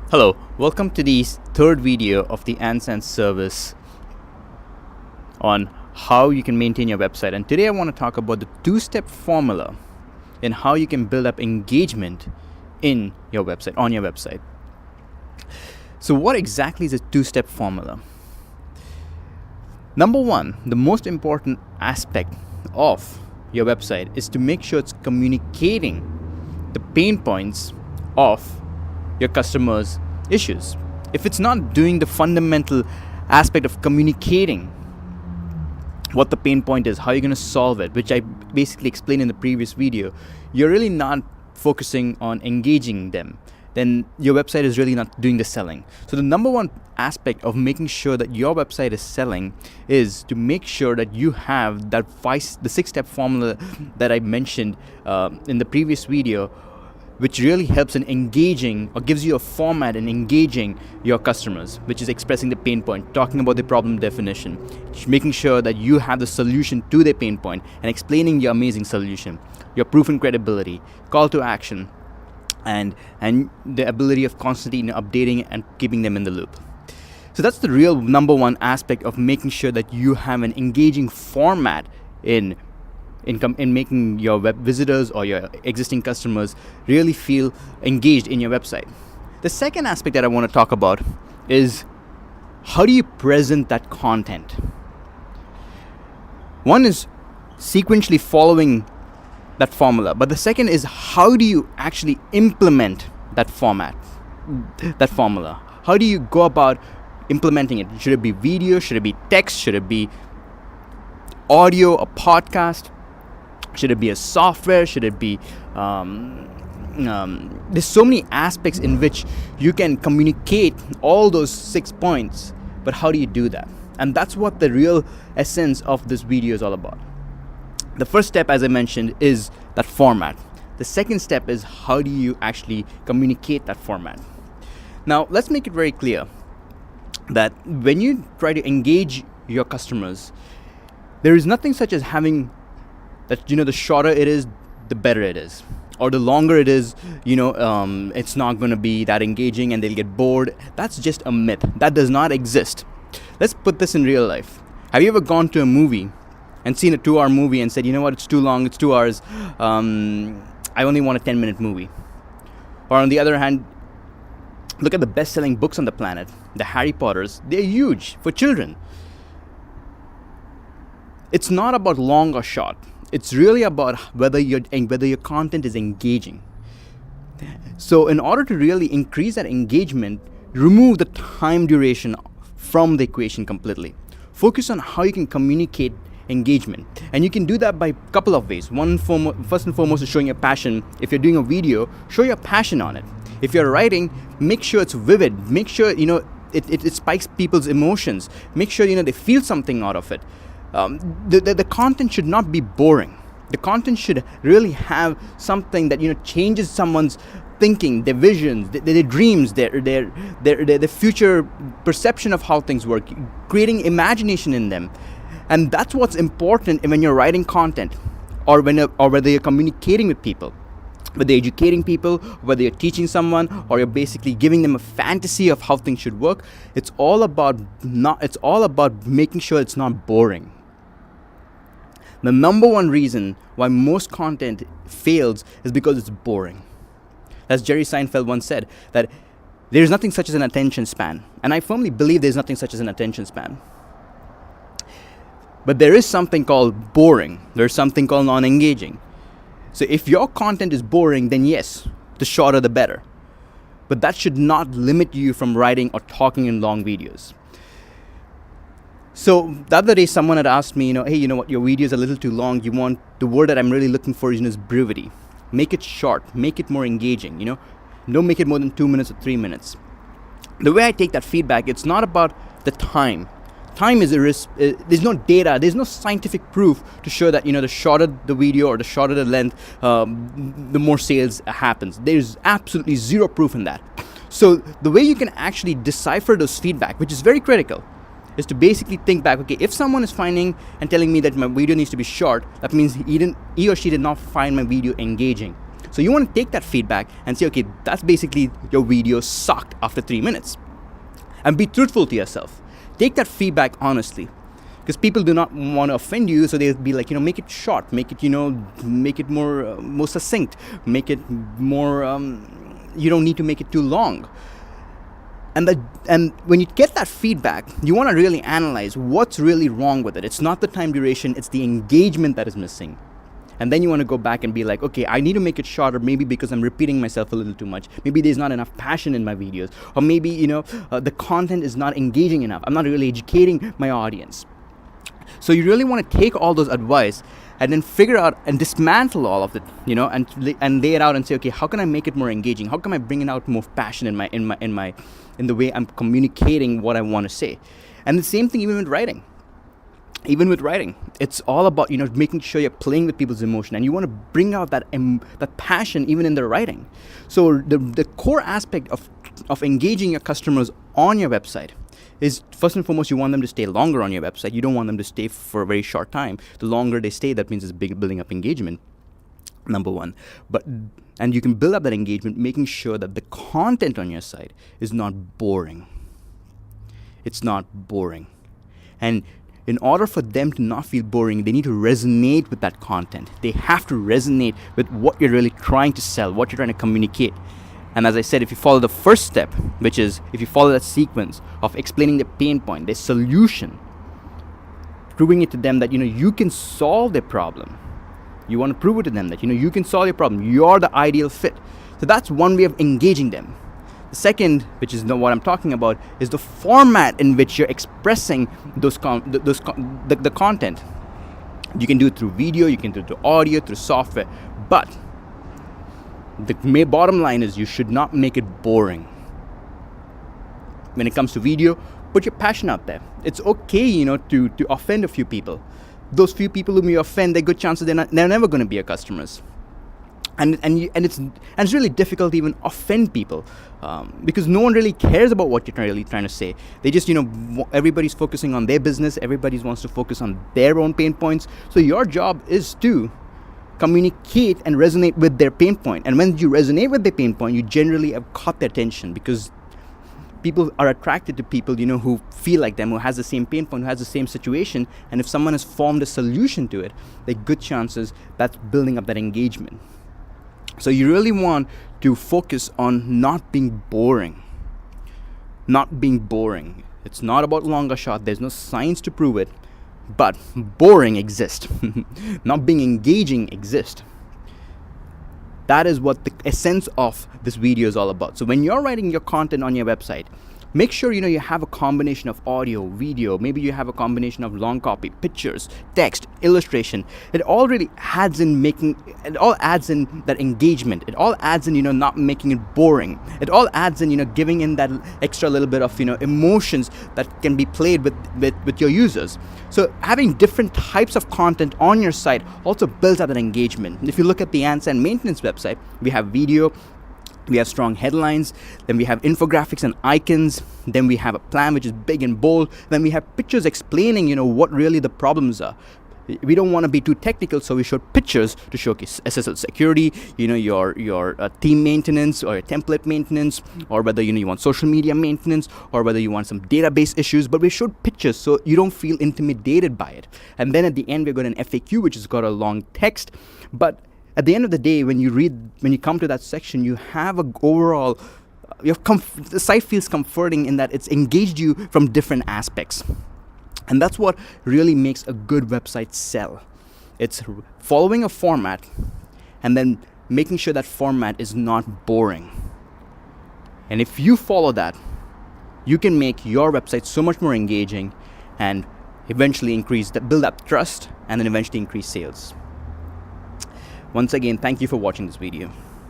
Hello, welcome to the third video of the Ansan service on how you can maintain your website. And today I want to talk about the two-step formula in how you can build up engagement in your website, on your website. So what exactly is a two-step formula? Number one, the most important aspect of your website is to make sure it's communicating the pain points of your customers' issues. If it's not doing the fundamental aspect of communicating what the pain point is, how you're going to solve it, which I basically explained in the previous video, you're really not focusing on engaging them, then your website is really not doing the selling. So the number one aspect of making sure that your website is selling is to make sure that you have the 6-step formula that I mentioned in the previous video, which really helps in engaging or gives you a format in engaging your customers, which is expressing the pain point, talking about the problem definition, making sure that you have the solution to their pain point and explaining your amazing solution, your proof and credibility, call to action, and the ability of constantly updating and keeping them in the loop. So that's the real number one aspect of making sure that you have an engaging format in making your web visitors or your existing customers really feel engaged in your website. The second aspect that I want to talk about is how do you present that content? One is sequentially following that formula, but the second is how do you actually implement that formula? How do you go about implementing it? Should it be video? Should it be text? Should it be audio, a podcast? Should it be a software? Should it be there's so many aspects in which you can communicate all those 6 points, but how do you do that? And that's what the real essence of this video is all about. The first step, as I mentioned, is that format. The second step is how do you actually communicate that format? Now, let's make it very clear that when you try to engage your customers, there is nothing such as having that, the shorter it is, the better it is. Or the longer it is, it's not going to be that engaging and they'll get bored. That's just a myth. That does not exist. Let's put this in real life. Have you ever gone to a movie and seen a 2-hour movie and said, you know what, it's too long, it's 2 hours, I only want a 10-minute movie? Or on the other hand, look at the best-selling books on the planet, the Harry Potters. They're huge for children. It's not about long or short. It's really about whether your content is engaging. So in order to really increase that engagement, remove the time duration from the equation completely. Focus on how you can communicate engagement. And you can do that by a couple of ways. First and foremost is showing your passion. If you're doing a video, show your passion on it. If you're writing, make sure it's vivid. Make sure, it spikes people's emotions. Make sure, they feel something out of it. The content should not be boring. The content should really have something that changes someone's thinking, their visions, their dreams, their future perception of how things work, creating imagination in them. And that's what's important when you're writing content, or whether you're communicating with people, whether you're educating people, whether you're teaching someone, or you're basically giving them a fantasy of how things should work. It's all about making sure it's not boring. The number one reason why most content fails is because it's boring. As Jerry Seinfeld once said, that there's nothing such as an attention span. And I firmly believe there's nothing such as an attention span. But there is something called boring. There's something called non-engaging. So if your content is boring, then yes, the shorter the better. But that should not limit you from writing or talking in long videos. So the other day, someone had asked me, hey, you know what, your video is a little too long. The word that I'm really looking for is brevity. Make it short, make it more engaging, Don't make it more than 2 minutes or 3 minutes. The way I take that feedback, it's not about the time. Time is there's no data, there's no scientific proof to show that, the shorter the video or the shorter the length, the more sales happens. There's absolutely zero proof in that. So the way you can actually decipher those feedback, which is very critical, is to basically think back, okay, if someone is finding and telling me that my video needs to be short, that means he or she did not find my video engaging. So you want to take that feedback and say, okay, that's basically your video sucked after 3 minutes. And be truthful to yourself. Take that feedback honestly. Because people do not want to offend you, so they'll be like, make it short, make it, make it more succinct, make it more, you don't need to make it too long. And when you get that feedback, you want to really analyze what's really wrong with it. It's not the time duration, it's the engagement that is missing. And then you want to go back and be like, okay, I need to make it shorter, maybe because I'm repeating myself a little too much. Maybe there's not enough passion in my videos. Or maybe, the content is not engaging enough. I'm not really educating my audience. So you really want to take all those advice and then figure out and dismantle all of it, and lay it out and say, okay, how can I make it more engaging? How can I bring out more passion in the way I'm communicating what I want to say? And the same thing even with writing. Even with writing, it's all about making sure you're playing with people's emotion, and you want to bring out that passion even in their writing. So the core aspect of engaging your customers on your website is, first and foremost, you want them to stay longer on your website. You don't want them to stay for a very short time. The longer they stay, that means it's building up engagement, number one. And you can build up that engagement, making sure that the content on your site is not boring. It's not boring. And in order for them to not feel boring, they need to resonate with that content. They have to resonate with what you're really trying to sell, what you're trying to communicate. And as I said, if you follow the first step, which is if you follow that sequence of explaining the pain point, the solution, proving it to them that you can solve their problem. You want to prove it to them that you can solve your problem. You're the ideal fit. So that's one way of engaging them. The second, which is what I'm talking about, is the format in which you're expressing the content. You can do it through video, you can do it through audio, through software, but the bottom line is you should not make it boring. When it comes to video, put your passion out there. It's okay, to offend a few people. Those few people whom you offend, they're good chances they're never going to be your customers. And it's really difficult to even offend people because no one really cares about what you're really trying to say. They just, everybody's focusing on their business. Everybody wants to focus on their own pain points. So your job is to communicate and resonate with their pain point. And when you resonate with their pain point, you generally have caught their attention, because people are attracted to people, who feel like them, who has the same pain point, who has the same situation. And if someone has formed a solution to it, there are good chances that's building up that engagement. So you really want to focus on not being boring. Not being boring. It's not about long or short. There's no science to prove it. But boring exists. Not being engaging exists. That is what the essence of this video is all about. So when you're writing your content on your website, make sure you have a combination of audio, video, maybe you have a combination of long copy, pictures, text, illustration. It all really adds in that engagement. It all adds in not making it boring. It all adds in giving in that extra little bit of emotions that can be played with your users. So having different types of content on your site also builds up that engagement. If you look at the Ants and Maintenance website, we have video, we have strong headlines, then we have infographics and icons, then we have a plan which is big and bold, then we have pictures explaining what really the problems are. We don't want to be too technical, so we show pictures to showcase SSL security, your theme maintenance or your template maintenance, or whether you want social media maintenance, or whether you want some database issues. But we showed pictures so you don't feel intimidated by it. And then at the end, we've got an FAQ, which has got a long text. But at the end of the day, when you come to that section, you have a overall, the site feels comforting in that it's engaged you from different aspects. And that's what really makes a good website sell. It's following a format and then making sure that format is not boring. And if you follow that, you can make your website so much more engaging and eventually build up trust, and then eventually increase sales. Once again, thank you for watching this video.